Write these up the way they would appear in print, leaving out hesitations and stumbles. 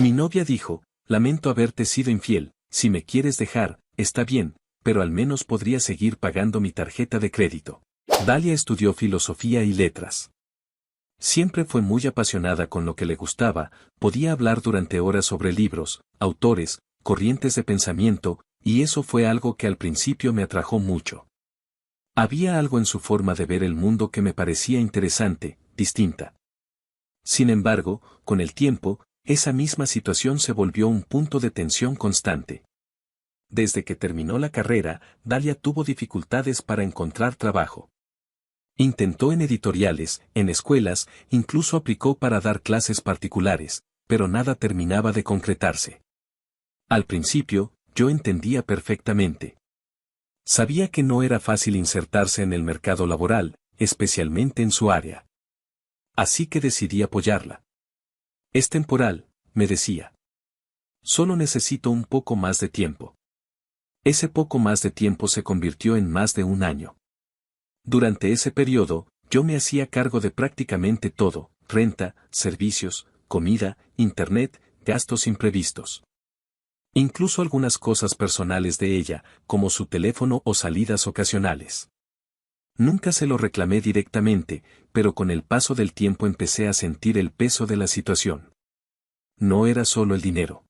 Mi novia dijo, lamento haberte sido infiel, si me quieres dejar, está bien, pero al menos podría seguir pagando mi tarjeta de crédito. Dalia estudió filosofía y letras. Siempre fue muy apasionada con lo que le gustaba, podía hablar durante horas sobre libros, autores, corrientes de pensamiento, y eso fue algo que al principio me atrajo mucho. Había algo en su forma de ver el mundo que me parecía interesante, distinta. Sin embargo, con el tiempo, esa misma situación se volvió un punto de tensión constante. Desde que terminó la carrera, Dalia tuvo dificultades para encontrar trabajo. Intentó en editoriales, en escuelas, incluso aplicó para dar clases particulares, pero nada terminaba de concretarse. Al principio, yo entendía perfectamente. Sabía que no era fácil insertarse en el mercado laboral, especialmente en su área. Así que decidí apoyarla. Es temporal, me decía. Solo necesito un poco más de tiempo. Ese poco más de tiempo se convirtió en más de un año. Durante ese periodo, yo me hacía cargo de prácticamente todo, renta, servicios, comida, internet, gastos imprevistos. Incluso algunas cosas personales de ella, como su teléfono o salidas ocasionales. Nunca se lo reclamé directamente, pero con el paso del tiempo empecé a sentir el peso de la situación. No era solo el dinero.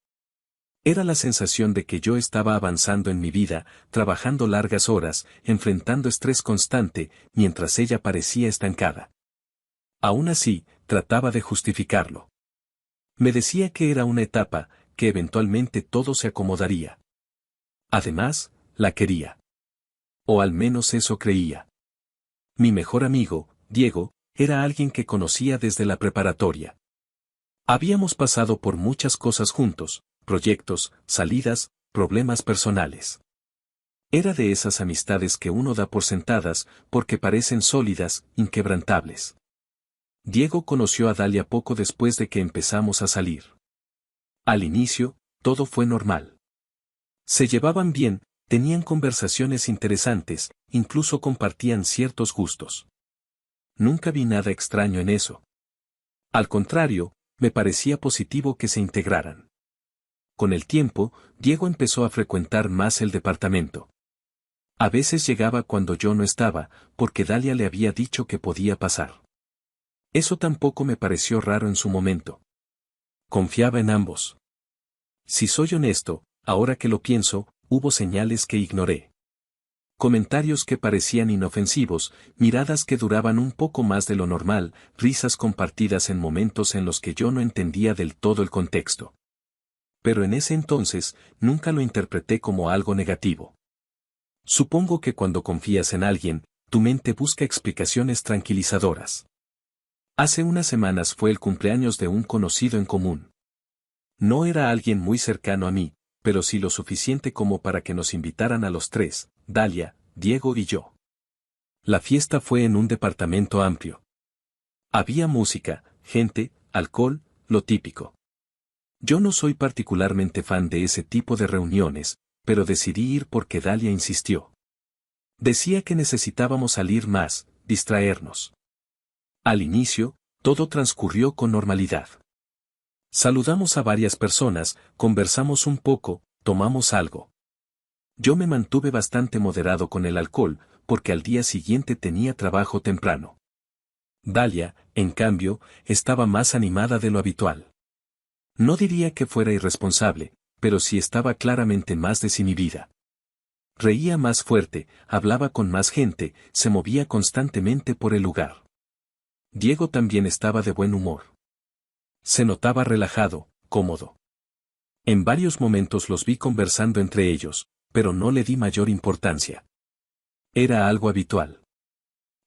Era la sensación de que yo estaba avanzando en mi vida, trabajando largas horas, enfrentando estrés constante, mientras ella parecía estancada. Aún así, trataba de justificarlo. Me decía que era una etapa, que eventualmente todo se acomodaría. Además, la quería. O al menos eso creía. Mi mejor amigo, Diego, era alguien que conocía desde la preparatoria. Habíamos pasado por muchas cosas juntos, proyectos, salidas, problemas personales. Era de esas amistades que uno da por sentadas, porque parecen sólidas, inquebrantables. Diego conoció a Dalia poco después de que empezamos a salir. Al inicio, todo fue normal. Se llevaban bien, tenían conversaciones interesantes, incluso compartían ciertos gustos. Nunca vi nada extraño en eso. Al contrario, me parecía positivo que se integraran. Con el tiempo, Diego empezó a frecuentar más el departamento. A veces llegaba cuando yo no estaba, porque Dalia le había dicho que podía pasar. Eso tampoco me pareció raro en su momento. Confiaba en ambos. Si soy honesto, ahora que lo pienso, hubo señales que ignoré. Comentarios que parecían inofensivos, miradas que duraban un poco más de lo normal, risas compartidas en momentos en los que yo no entendía del todo el contexto. Pero en ese entonces, nunca lo interpreté como algo negativo. Supongo que cuando confías en alguien, tu mente busca explicaciones tranquilizadoras. Hace unas semanas fue el cumpleaños de un conocido en común. No era alguien muy cercano a mí, pero sí lo suficiente como para que nos invitaran a los tres, Dalia, Diego y yo. La fiesta fue en un departamento amplio. Había música, gente, alcohol, lo típico. Yo no soy particularmente fan de ese tipo de reuniones, pero decidí ir porque Dalia insistió. Decía que necesitábamos salir más, distraernos. Al inicio, todo transcurrió con normalidad. Saludamos a varias personas, conversamos un poco, tomamos algo. Yo me mantuve bastante moderado con el alcohol, porque al día siguiente tenía trabajo temprano. Dalia, en cambio, estaba más animada de lo habitual. No diría que fuera irresponsable, pero sí estaba claramente más desinhibida. Reía más fuerte, hablaba con más gente, se movía constantemente por el lugar. Diego también estaba de buen humor. Se notaba relajado, cómodo. En varios momentos los vi conversando entre ellos, pero no le di mayor importancia. Era algo habitual.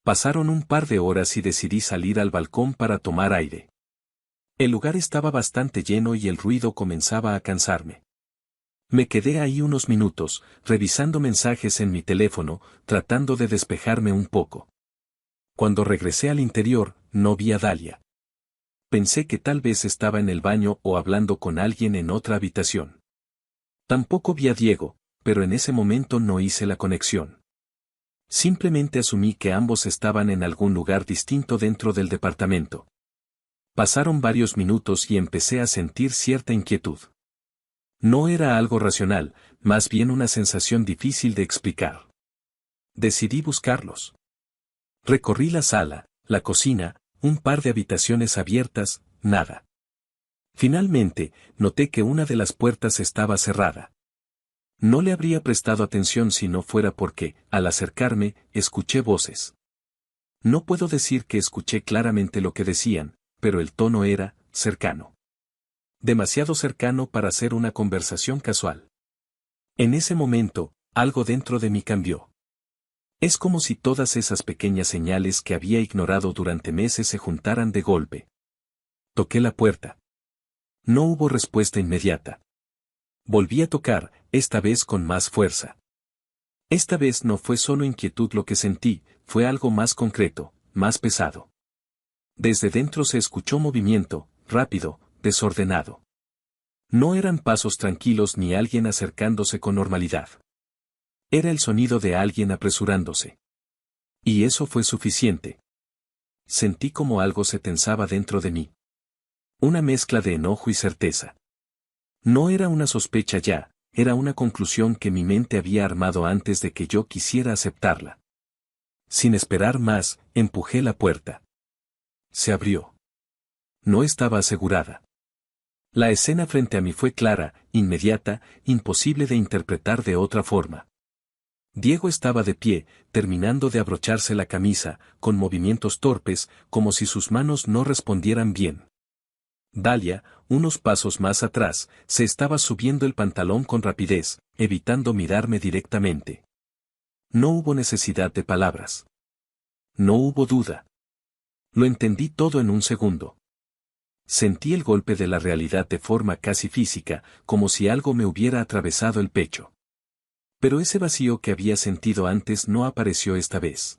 Pasaron un par de horas y decidí salir al balcón para tomar aire. El lugar estaba bastante lleno y el ruido comenzaba a cansarme. Me quedé ahí unos minutos, revisando mensajes en mi teléfono, tratando de despejarme un poco. Cuando regresé al interior, no vi a Dalia. Pensé que tal vez estaba en el baño o hablando con alguien en otra habitación. Tampoco vi a Diego, pero en ese momento no hice la conexión. Simplemente asumí que ambos estaban en algún lugar distinto dentro del departamento. Pasaron varios minutos y empecé a sentir cierta inquietud. No era algo racional, más bien una sensación difícil de explicar. Decidí buscarlos. Recorrí la sala, la cocina, un par de habitaciones abiertas, nada. Finalmente, noté que una de las puertas estaba cerrada. No le habría prestado atención si no fuera porque, al acercarme, escuché voces. No puedo decir que escuché claramente lo que decían, pero el tono era cercano. Demasiado cercano para ser una conversación casual. En ese momento, algo dentro de mí cambió. Es como si todas esas pequeñas señales que había ignorado durante meses se juntaran de golpe. Toqué la puerta. No hubo respuesta inmediata. Volví a tocar, esta vez con más fuerza. Esta vez no fue solo inquietud lo que sentí, fue algo más concreto, más pesado. Desde dentro se escuchó movimiento, rápido, desordenado. No eran pasos tranquilos ni alguien acercándose con normalidad. Era el sonido de alguien apresurándose. Y eso fue suficiente. Sentí como algo se tensaba dentro de mí. Una mezcla de enojo y certeza. No era una sospecha ya, era una conclusión que mi mente había armado antes de que yo quisiera aceptarla. Sin esperar más, empujé la puerta. Se abrió. No estaba asegurada. La escena frente a mí fue clara, inmediata, imposible de interpretar de otra forma. Diego estaba de pie, terminando de abrocharse la camisa, con movimientos torpes, como si sus manos no respondieran bien. Dalia, unos pasos más atrás, se estaba subiendo el pantalón con rapidez, evitando mirarme directamente. No hubo necesidad de palabras. No hubo duda. Lo entendí todo en un segundo. Sentí el golpe de la realidad de forma casi física, como si algo me hubiera atravesado el pecho. Pero ese vacío que había sentido antes no apareció esta vez.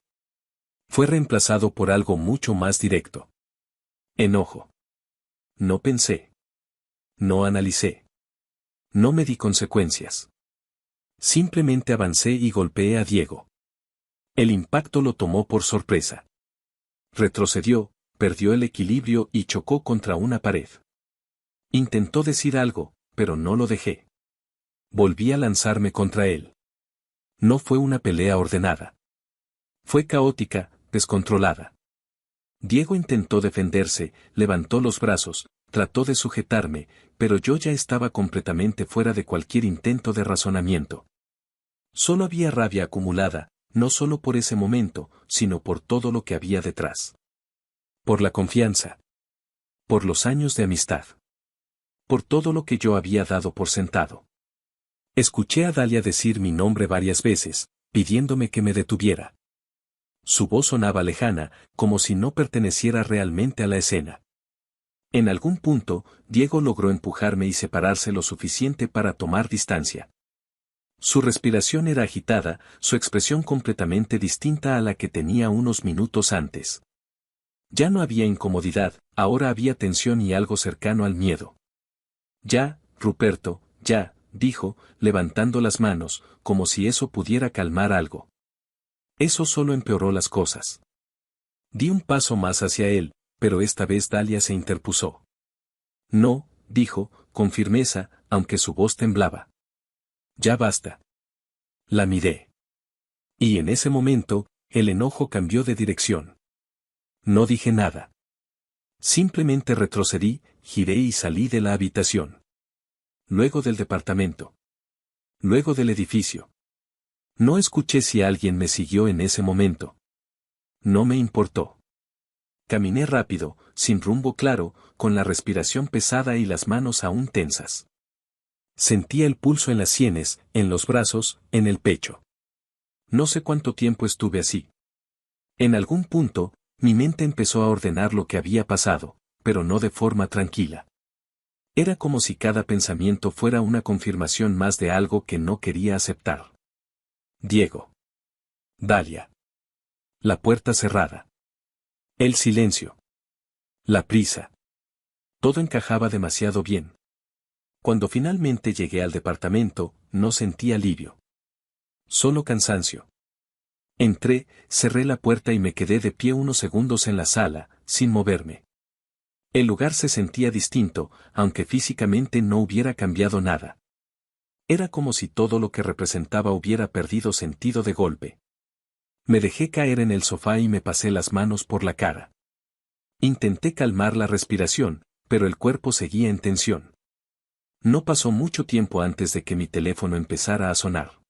Fue reemplazado por algo mucho más directo. Enojo. No pensé. No analicé. No me di consecuencias. Simplemente avancé y golpeé a Diego. El impacto lo tomó por sorpresa. Retrocedió, perdió el equilibrio y chocó contra una pared. Intentó decir algo, pero no lo dejé. Volví a lanzarme contra él. No fue una pelea ordenada. Fue caótica, descontrolada. Diego intentó defenderse, levantó los brazos, trató de sujetarme, pero yo ya estaba completamente fuera de cualquier intento de razonamiento. Solo había rabia acumulada, no solo por ese momento, sino por todo lo que había detrás. Por la confianza. Por los años de amistad. Por todo lo que yo había dado por sentado. Escuché a Dalia decir mi nombre varias veces, pidiéndome que me detuviera. Su voz sonaba lejana, como si no perteneciera realmente a la escena. En algún punto, Diego logró empujarme y separarse lo suficiente para tomar distancia. Su respiración era agitada, su expresión completamente distinta a la que tenía unos minutos antes. Ya no había incomodidad, ahora había tensión y algo cercano al miedo. Ya, Ruperto, ya, dijo, levantando las manos, como si eso pudiera calmar algo. Eso solo empeoró las cosas. Di un paso más hacia él, pero esta vez Dalia se interpuso. No, dijo, con firmeza, aunque su voz temblaba. Ya basta. La miré. Y en ese momento, el enojo cambió de dirección. No dije nada. Simplemente retrocedí, giré y salí de la habitación. Luego del departamento. Luego del edificio. No escuché si alguien me siguió en ese momento. No me importó. Caminé rápido, sin rumbo claro, con la respiración pesada y las manos aún tensas. Sentía el pulso en las sienes, en los brazos, en el pecho. No sé cuánto tiempo estuve así. En algún punto, mi mente empezó a ordenar lo que había pasado, pero no de forma tranquila. Era como si cada pensamiento fuera una confirmación más de algo que no quería aceptar. Diego. Dalia. La puerta cerrada. El silencio. La prisa. Todo encajaba demasiado bien. Cuando finalmente llegué al departamento, no sentí alivio. Solo cansancio. Entré, cerré la puerta y me quedé de pie unos segundos en la sala, sin moverme. El lugar se sentía distinto, aunque físicamente no hubiera cambiado nada. Era como si todo lo que representaba hubiera perdido sentido de golpe. Me dejé caer en el sofá y me pasé las manos por la cara. Intenté calmar la respiración, pero el cuerpo seguía en tensión. No pasó mucho tiempo antes de que mi teléfono empezara a sonar.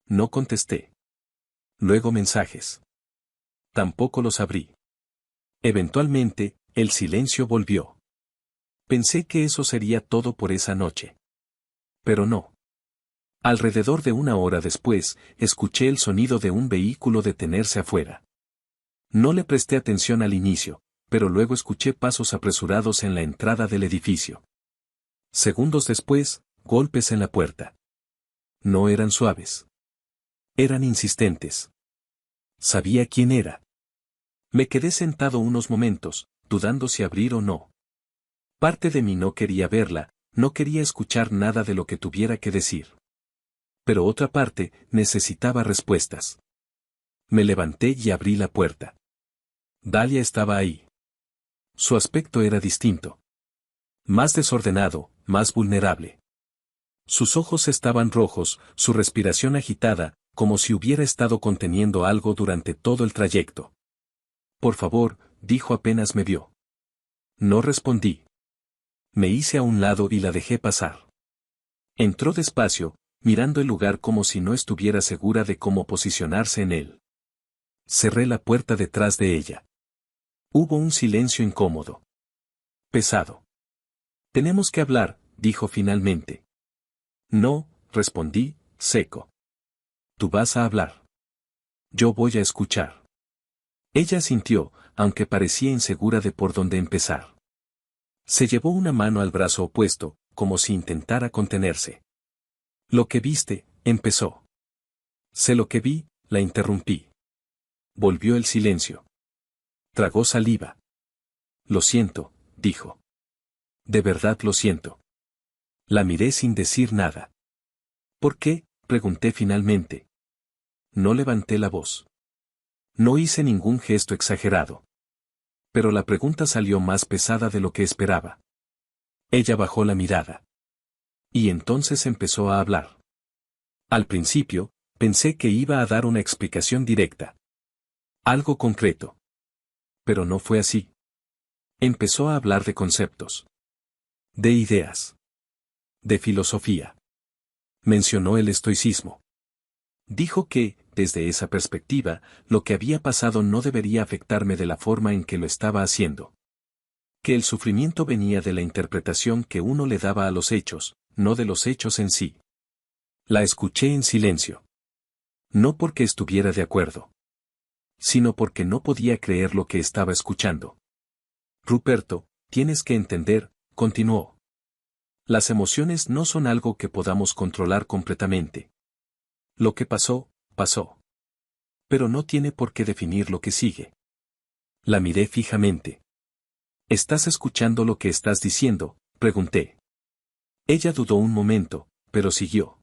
No contesté. Luego mensajes. Tampoco los abrí. Eventualmente, el silencio volvió. Pensé que eso sería todo por esa noche. Pero no. Alrededor de una hora después, escuché el sonido de un vehículo detenerse afuera. No le presté atención al inicio, pero luego escuché pasos apresurados en la entrada del edificio. Segundos después, golpes en la puerta. No eran suaves. Eran insistentes. Sabía quién era. Me quedé sentado unos momentos, dudando si abrir o no. Parte de mí no quería verla, no quería escuchar nada de lo que tuviera que decir. Pero otra parte, necesitaba respuestas. Me levanté y abrí la puerta. Dalia estaba ahí. Su aspecto era distinto. Más desordenado, más vulnerable. Sus ojos estaban rojos, su respiración agitada, como si hubiera estado conteniendo algo durante todo el trayecto. Por favor, dijo apenas me vio. No respondí. Me hice a un lado y la dejé pasar. Entró despacio, mirando el lugar como si no estuviera segura de cómo posicionarse en él. Cerré la puerta detrás de ella. Hubo un silencio incómodo. Pesado. Tenemos que hablar, dijo finalmente. No, respondí, seco. Tú vas a hablar. Yo voy a escuchar. Ella asintió, aunque parecía insegura de por dónde empezar. Se llevó una mano al brazo opuesto, como si intentara contenerse. Lo que viste, empezó. Sé lo que vi, la interrumpí. Volvió el silencio. Tragó saliva. Lo siento, dijo. De verdad lo siento. La miré sin decir nada. ¿Por qué?, pregunté finalmente. No levanté la voz. No hice ningún gesto exagerado. Pero la pregunta salió más pesada de lo que esperaba. Ella bajó la mirada. Y entonces empezó a hablar. Al principio, pensé que iba a dar una explicación directa. Algo concreto. Pero no fue así. Empezó a hablar de conceptos. De ideas. De filosofía. Mencionó el estoicismo. Dijo que, desde esa perspectiva, lo que había pasado no debería afectarme de la forma en que lo estaba haciendo. Que el sufrimiento venía de la interpretación que uno le daba a los hechos, no de los hechos en sí. La escuché en silencio. No porque estuviera de acuerdo, sino porque no podía creer lo que estaba escuchando. Ruperto, tienes que entender, continuó. Las emociones no son algo que podamos controlar completamente. Lo que pasó, pasó. Pero no tiene por qué definir lo que sigue. La miré fijamente. ¿Estás escuchando lo que estás diciendo?, pregunté. Ella dudó un momento, pero siguió.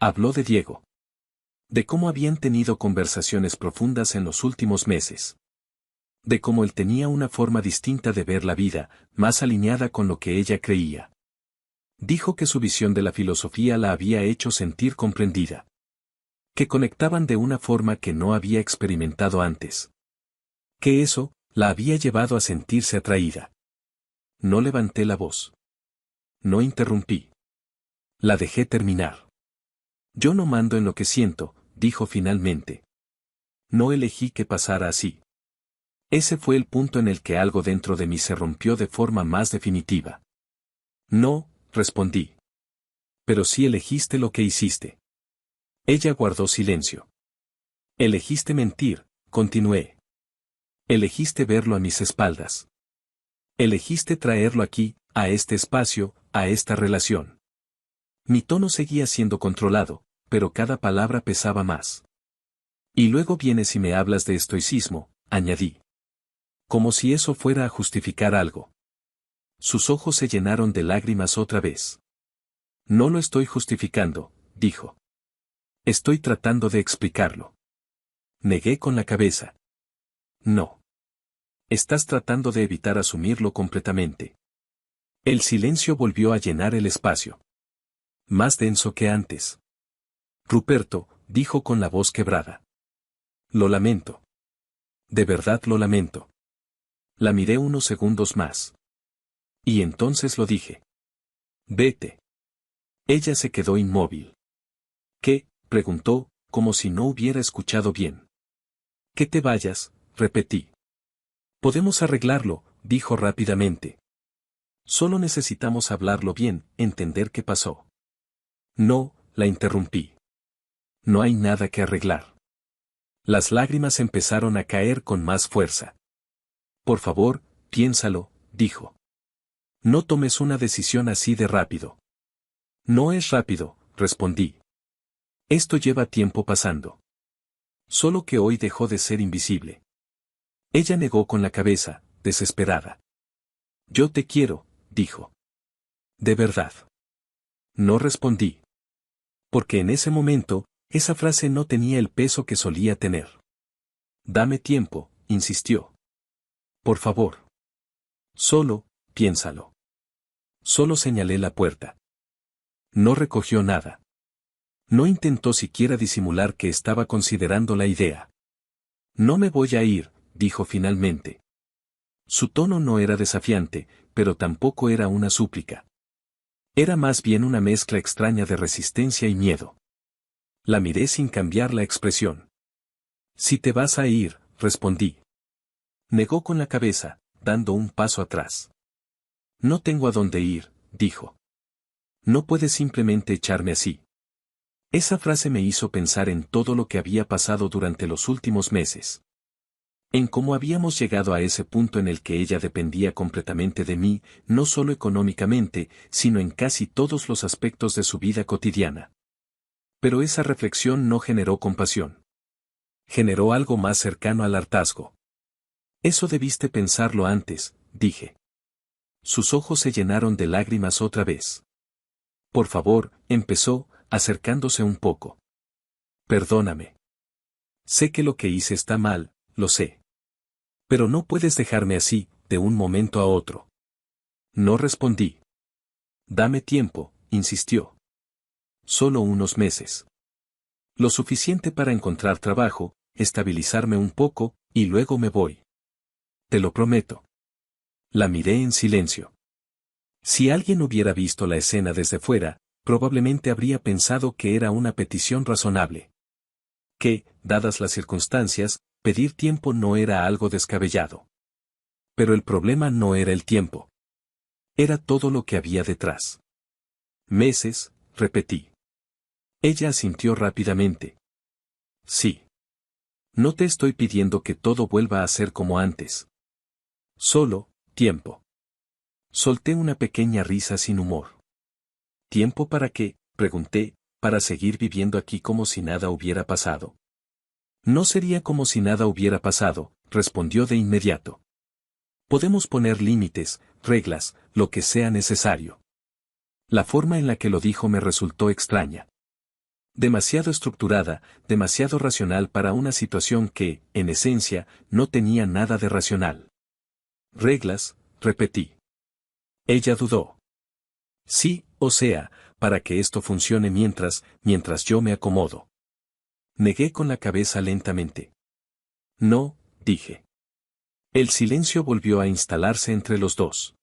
Habló de Diego. De cómo habían tenido conversaciones profundas en los últimos meses. De cómo él tenía una forma distinta de ver la vida, más alineada con lo que ella creía. Dijo que su visión de la filosofía la había hecho sentir comprendida. Que conectaban de una forma que no había experimentado antes. Que eso, la había llevado a sentirse atraída. No levanté la voz. No interrumpí. La dejé terminar. Yo no mando en lo que siento, dijo finalmente. No elegí que pasara así. Ese fue el punto en el que algo dentro de mí se rompió de forma más definitiva. No, respondí. Pero sí elegiste lo que hiciste. Ella guardó silencio. Elegiste mentir, continué. Elegiste verlo a mis espaldas. Elegiste traerlo aquí, a este espacio, a esta relación. Mi tono seguía siendo controlado, pero cada palabra pesaba más. Y luego vienes y me hablas de estoicismo, añadí. Como si eso fuera a justificar algo. Sus ojos se llenaron de lágrimas otra vez. No lo estoy justificando, dijo. Estoy tratando de explicarlo. Negué con la cabeza. No. Estás tratando de evitar asumirlo completamente. El silencio volvió a llenar el espacio. Más denso que antes. Ruperto, dijo con la voz quebrada. Lo lamento. De verdad lo lamento. La miré unos segundos más. Y entonces lo dije. Vete. Ella se quedó inmóvil. ¿Qué? Preguntó, como si no hubiera escuchado bien. Que te vayas, repetí. Podemos arreglarlo, dijo rápidamente. Solo necesitamos hablarlo bien, entender qué pasó. No, la interrumpí. No hay nada que arreglar. Las lágrimas empezaron a caer con más fuerza. Por favor, piénsalo, dijo. No tomes una decisión así de rápido. No es rápido, respondí. Esto lleva tiempo pasando. Solo que hoy dejó de ser invisible. Ella negó con la cabeza, desesperada. Yo te quiero, dijo. ¿De verdad? No respondí. Porque en ese momento, esa frase no tenía el peso que solía tener. Dame tiempo, insistió. Por favor. Solo, piénsalo. Solo señalé la puerta. No recogió nada. No intentó siquiera disimular que estaba considerando la idea. No me voy a ir, dijo finalmente. Su tono no era desafiante, pero tampoco era una súplica. Era más bien una mezcla extraña de resistencia y miedo. La miré sin cambiar la expresión. Si te vas a ir, respondí. Negó con la cabeza, dando un paso atrás. No tengo a dónde ir, dijo. No puedes simplemente echarme así. Esa frase me hizo pensar en todo lo que había pasado durante los últimos meses. En cómo habíamos llegado a ese punto en el que ella dependía completamente de mí, no solo económicamente, sino en casi todos los aspectos de su vida cotidiana. Pero esa reflexión no generó compasión. Generó algo más cercano al hartazgo. Eso debiste pensarlo antes, dije. Sus ojos se llenaron de lágrimas otra vez. Por favor, empezó, acercándose un poco. Perdóname. Sé que lo que hice está mal, lo sé. Pero no puedes dejarme así, de un momento a otro. No respondí. Dame tiempo, insistió. Solo unos meses. Lo suficiente para encontrar trabajo, estabilizarme un poco, y luego me voy. Te lo prometo. La miré en silencio. Si alguien hubiera visto la escena desde fuera, probablemente habría pensado que era una petición razonable. Que, dadas las circunstancias, pedir tiempo no era algo descabellado. Pero el problema no era el tiempo. Era todo lo que había detrás. Meses, repetí. Ella asintió rápidamente. Sí. No te estoy pidiendo que todo vuelva a ser como antes. Solo, tiempo. Solté una pequeña risa sin humor. ¿Tiempo para qué?, pregunté, para seguir viviendo aquí como si nada hubiera pasado. No sería como si nada hubiera pasado, respondió de inmediato. Podemos poner límites, reglas, lo que sea necesario. La forma en la que lo dijo me resultó extraña. Demasiado estructurada, demasiado racional para una situación que, en esencia, no tenía nada de racional. Reglas, repetí. Ella dudó. Sí, o sea, para que esto funcione mientras yo me acomodo. Negué con la cabeza lentamente. No, dije. El silencio volvió a instalarse entre los dos.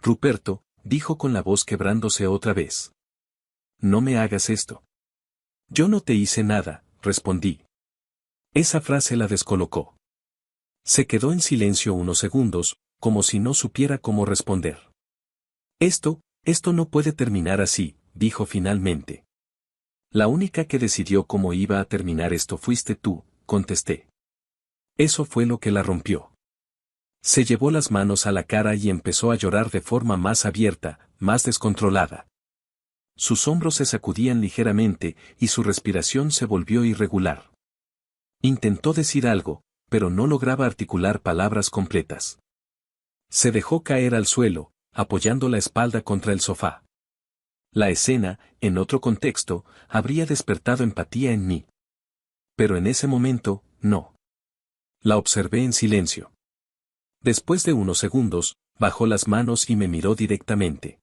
Ruperto, dijo con la voz quebrándose otra vez. No me hagas esto. Yo no te hice nada, respondí. Esa frase la descolocó. Se quedó en silencio unos segundos, como si no supiera cómo responder. Esto no puede terminar así, dijo finalmente. La única que decidió cómo iba a terminar esto fuiste tú, contesté. Eso fue lo que la rompió. Se llevó las manos a la cara y empezó a llorar de forma más abierta, más descontrolada. Sus hombros se sacudían ligeramente y su respiración se volvió irregular. Intentó decir algo, pero no lograba articular palabras completas. Se dejó caer al suelo, apoyando la espalda contra el sofá. La escena, en otro contexto, habría despertado empatía en mí. Pero en ese momento, no. La observé en silencio. Después de unos segundos, bajó las manos y me miró directamente.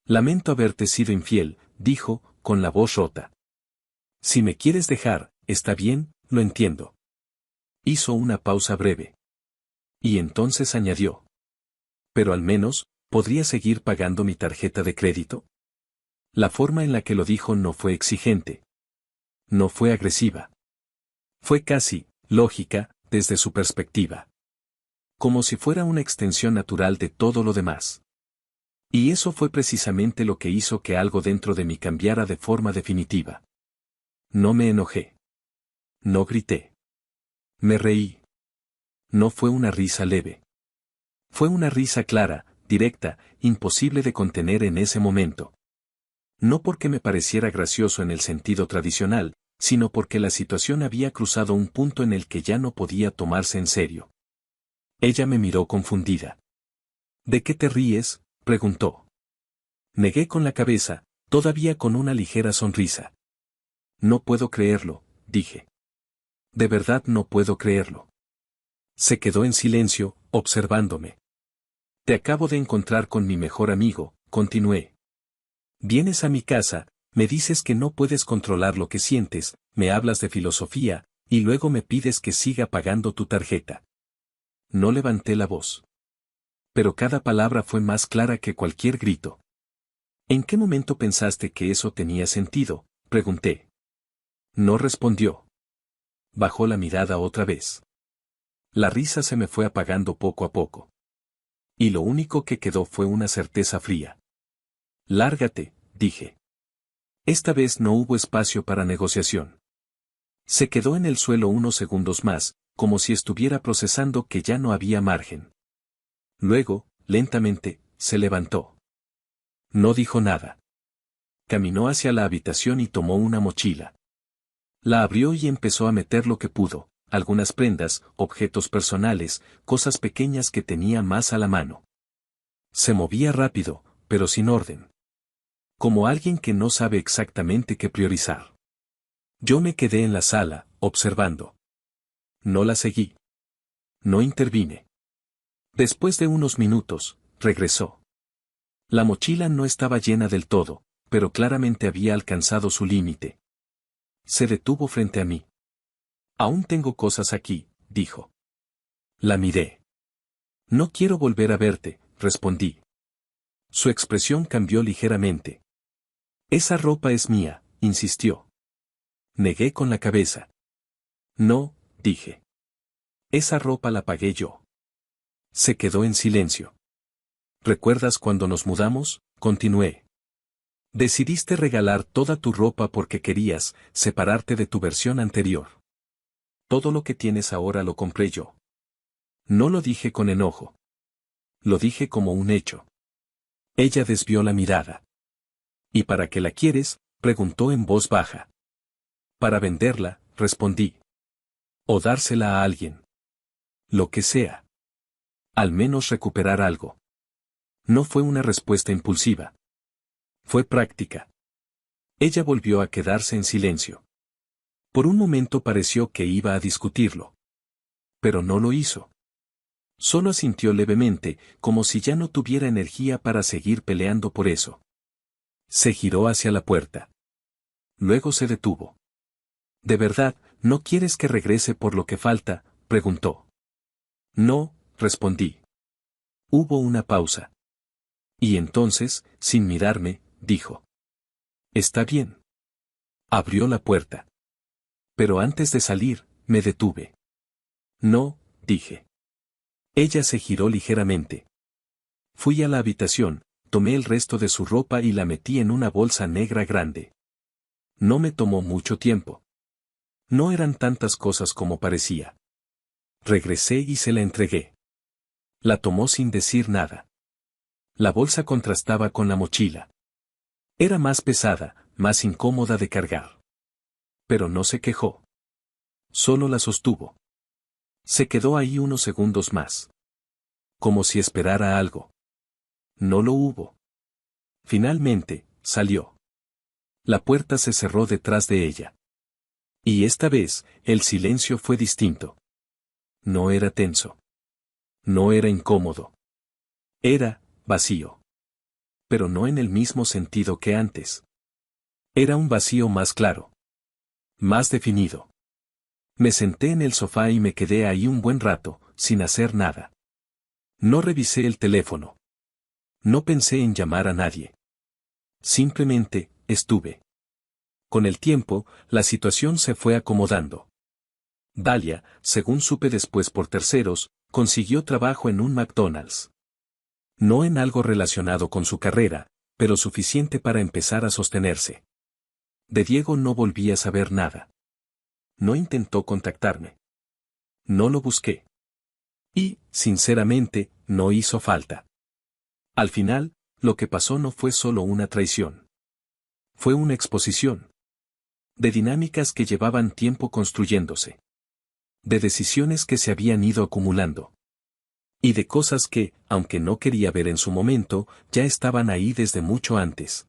Lamento haberte sido infiel, dijo, con la voz rota. Si me quieres dejar, está bien, lo entiendo. Hizo una pausa breve. Y entonces añadió. Pero al menos, ¿podría seguir pagando mi tarjeta de crédito? La forma en la que lo dijo no fue exigente. No fue agresiva. Fue casi, lógica, desde su perspectiva. Como si fuera una extensión natural de todo lo demás. Y eso fue precisamente lo que hizo que algo dentro de mí cambiara de forma definitiva. No me enojé. No grité. Me reí. No fue una risa leve. Fue una risa clara, directa, imposible de contener en ese momento. No porque me pareciera gracioso en el sentido tradicional, sino porque la situación había cruzado un punto en el que ya no podía tomarse en serio. Ella me miró confundida. ¿De qué te ríes?, preguntó. Negué con la cabeza, todavía con una ligera sonrisa. No puedo creerlo, dije. De verdad no puedo creerlo. Se quedó en silencio, observándome. Te acabo de encontrar con mi mejor amigo, continué. Vienes a mi casa, me dices que no puedes controlar lo que sientes, me hablas de filosofía, y luego me pides que siga pagando tu tarjeta. No levanté la voz. Pero cada palabra fue más clara que cualquier grito. ¿En qué momento pensaste que eso tenía sentido?, pregunté. No respondió. Bajó la mirada otra vez. La risa se me fue apagando poco a poco. Y lo único que quedó fue una certeza fría. Lárgate, dije. Esta vez no hubo espacio para negociación. Se quedó en el suelo unos segundos más, como si estuviera procesando que ya no había margen. Luego, lentamente, se levantó. No dijo nada. Caminó hacia la habitación y tomó una mochila. La abrió y empezó a meter lo que pudo, algunas prendas, objetos personales, cosas pequeñas que tenía más a la mano. Se movía rápido, pero sin orden. Como alguien que no sabe exactamente qué priorizar. Yo me quedé en la sala, observando. No la seguí. No intervine. Después de unos minutos, regresó. La mochila no estaba llena del todo, pero claramente había alcanzado su límite. Se detuvo frente a mí. Aún tengo cosas aquí, dijo. La miré. No quiero volver a verte, respondí. Su expresión cambió ligeramente. Esa ropa es mía, insistió. Negué con la cabeza. No, dije. Esa ropa la pagué yo. Se quedó en silencio. ¿Recuerdas cuando nos mudamos?, continué. Decidiste regalar toda tu ropa porque querías separarte de tu versión anterior. Todo lo que tienes ahora lo compré yo. No lo dije con enojo. Lo dije como un hecho. Ella desvió la mirada. ¿Y para qué la quieres?, preguntó en voz baja. Para venderla, respondí. O dársela a alguien. Lo que sea. Al menos recuperar algo. No fue una respuesta impulsiva. Fue práctica. Ella volvió a quedarse en silencio. Por un momento pareció que iba a discutirlo. Pero no lo hizo. Solo asintió levemente, como si ya no tuviera energía para seguir peleando por eso. Se giró hacia la puerta. Luego se detuvo. ¿De verdad, no quieres que regrese por lo que falta?, preguntó. No, respondí. Hubo una pausa. Y entonces, sin mirarme, dijo. Está bien. Abrió la puerta. Pero antes de salir, me detuve. No, dije. Ella se giró ligeramente. Fui a la habitación, tomé el resto de su ropa y la metí en una bolsa negra grande. No me tomó mucho tiempo. No eran tantas cosas como parecía. Regresé y se la entregué. La tomó sin decir nada. La bolsa contrastaba con la mochila. Era más pesada, más incómoda de cargar. Pero no se quejó. Solo la sostuvo. Se quedó ahí unos segundos más. Como si esperara algo. No lo hubo. Finalmente, salió. La puerta se cerró detrás de ella. Y esta vez, el silencio fue distinto. No era tenso. No era incómodo. Era vacío. Pero no en el mismo sentido que antes. Era un vacío más claro. Más definido. Me senté en el sofá y me quedé ahí un buen rato, sin hacer nada. No revisé el teléfono. No pensé en llamar a nadie. Simplemente, estuve. Con el tiempo, la situación se fue acomodando. Dalia, según supe después por terceros, consiguió trabajo en un McDonald's. No en algo relacionado con su carrera, pero suficiente para empezar a sostenerse. De Diego no volví a saber nada. No intentó contactarme. No lo busqué. Y, sinceramente, no hizo falta. Al final, lo que pasó no fue solo una traición. Fue una exposición. De dinámicas que llevaban tiempo construyéndose. De decisiones que se habían ido acumulando. Y de cosas que, aunque no quería ver en su momento, ya estaban ahí desde mucho antes.